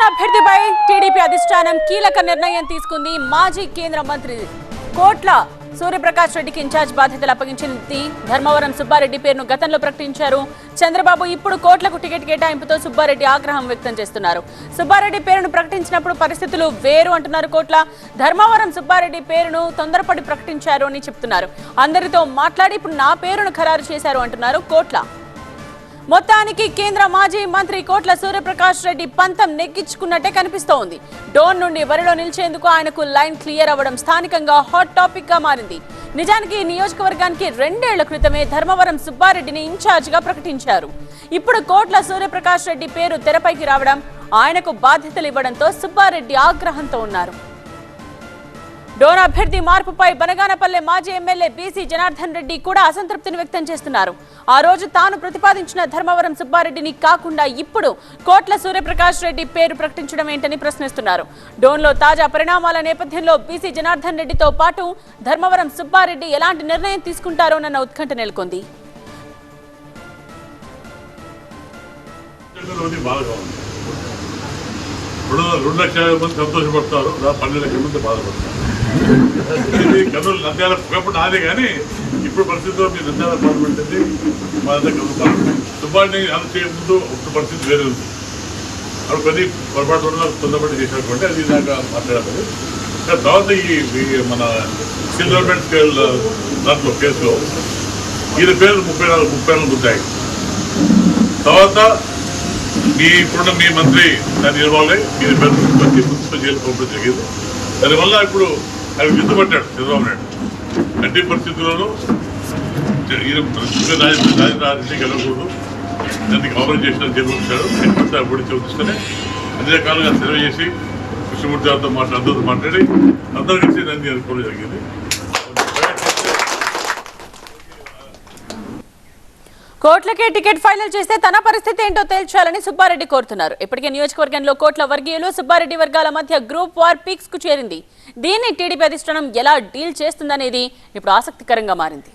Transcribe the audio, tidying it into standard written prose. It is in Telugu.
అభ్యర్థిపై టీడీపీ అధిష్టానం కీలక నిర్ణయం తీసుకుంది. మాజీ కేంద్ర మంత్రి కోట్ల సూర్యప్రకాష్ రెడ్డికి ఇన్ఛార్జ్ బాధ్యతలు అప్పగించింది. ధర్మవరం సుబ్బారెడ్డి పేరును గతంలో ప్రకటించారు చంద్రబాబు. ఇప్పుడు కోట్లకు టికెట్ కేటాయింపుతో సుబ్బారెడ్డి ఆగ్రహం వ్యక్తం చేస్తున్నారు. సుబ్బారెడ్డి పేరును ప్రకటించినప్పుడు పరిస్థితులు వేరు అంటున్నారు కోట్ల. ధర్మవరం సుబ్బారెడ్డి పేరును తొందరపడి ప్రకటించారు అని చెప్తున్నారు. అందరితో మాట్లాడి ఇప్పుడు నా పేరును ఖరారు చేశారు అంటున్నారు కోట్ల. మొత్తానికి కేంద్ర మాజీ మంత్రి కోట్ల సూర్యప్రకాష్ రెడ్డి పంతం నెగ్గించుకున్నట్టే కనిపిస్తోంది. డోన్ నుండి బరిలో నిలిచేందుకు ఆయనకు లైన్ క్లియర్ అవ్వడం స్థానికంగా హాట్ టాపిక్ గా మారింది. నిజానికి ఈ నియోజకవర్గానికి 2 ఏళ్ల క్రితమే ధర్మవరం సుబ్బారెడ్డిని ఇన్ఛార్జ్ గా ప్రకటించారు. ఇప్పుడు కోట్ల సూర్యప్రకాష్ రెడ్డి పేరు తెరపైకి రావడం, ఆయనకు బాధ్యతలు ఇవ్వడంతో సుబ్బారెడ్డి ఆగ్రహంతో ఉన్నారు. డోన్ అభ్యర్థి మార్పుపై బనగానపల్లె మాజీ ఎమ్మెల్యే బీసీ జనార్దన్ రెడ్డి కూడా అసంతృప్తిని వ్యక్తం చేస్తున్నారు. ఆ రోజు తాను ప్రతిపాదించిన ధర్మవరం సుబ్బారెడ్డిని కాకుండా ఇప్పుడు కోట్ల సూర్యప్రకాష్ రెడ్డి పేరు ప్రకటించడం ఏంటని ప్రశ్నిస్తున్నారు. డోన్లో తాజా పరిణామాల నేపథ్యంలో బీసీ జనార్దన్ రెడ్డితో పాటు ధర్మవరం సుబ్బారెడ్డి ఎలాంటి నిర్ణయం తీసుకుంటారోనన్న ఉత్కంఠ నెలకొంది. సంతోషపడతారు, 12 లక్షల మంది బాధపడతారు. ఇది కర్నూలు నంద్యాల ఒకప్పుడు నాదే, కానీ ఇప్పుడు పరిస్థితిలో మీ నంద్యాల పార్లమెంట్ ఉంది, మా దగ్గర సుబ్బారెడ్డి అమలు చేయ ముందు ఒక పరిస్థితి వేరే ఉంది. అప్పుడు కొన్ని పొరపాటు తొందరపడి చేసినటువంటి అది దాకా మాట్లాడాలి. తర్వాత ఈ మన స్కిల్ డెవలప్మెంట్ దాంట్లో కేసులో ఈయన పేరు 34 ముద్దాయి. తర్వాత ఇప్పుడున్న మీ మంత్రి దాన్ని ఇవ్వాలి, ఈయన పేరు మున్సిపల్ జైలు పంపడం జరిగింది. దానివల్ల ఇప్పుడు ఆయన గుర్తుపట్టాడు చంద్రబాబు నాయుడు. అన్ని పరిస్థితుల్లోనూ రాజధాని గెలవకూడదు, దాన్ని కవర్ చేసిన జరుగుతాడు. అప్పుడు చూసుకొని అన్ని రకాలుగా సర్వే చేసి కృష్ణమూర్తి గారితో అందరితో మాట్లాడి అందరూ కలిసి దాన్ని అనుకోవడం జరిగింది. కోట్లకే టికెట్ ఫైనల్ చేస్తే తన పరిస్థితి ఏంటో తేల్చాలని సుబ్బారెడ్డి కోరుతున్నారు. ఇప్పటికే నియోజకవర్గంలో కోట్ల వర్గీయులు సుబ్బారెడ్డి వర్గాల మధ్య గ్రూప్ వార్ పీక్స్ కు చేరింది. దీన్ని టీడీపీ అధిష్టానం ఎలా డీల్ చేస్తుందనేది ఇప్పుడు ఆసక్తికరంగా మారింది.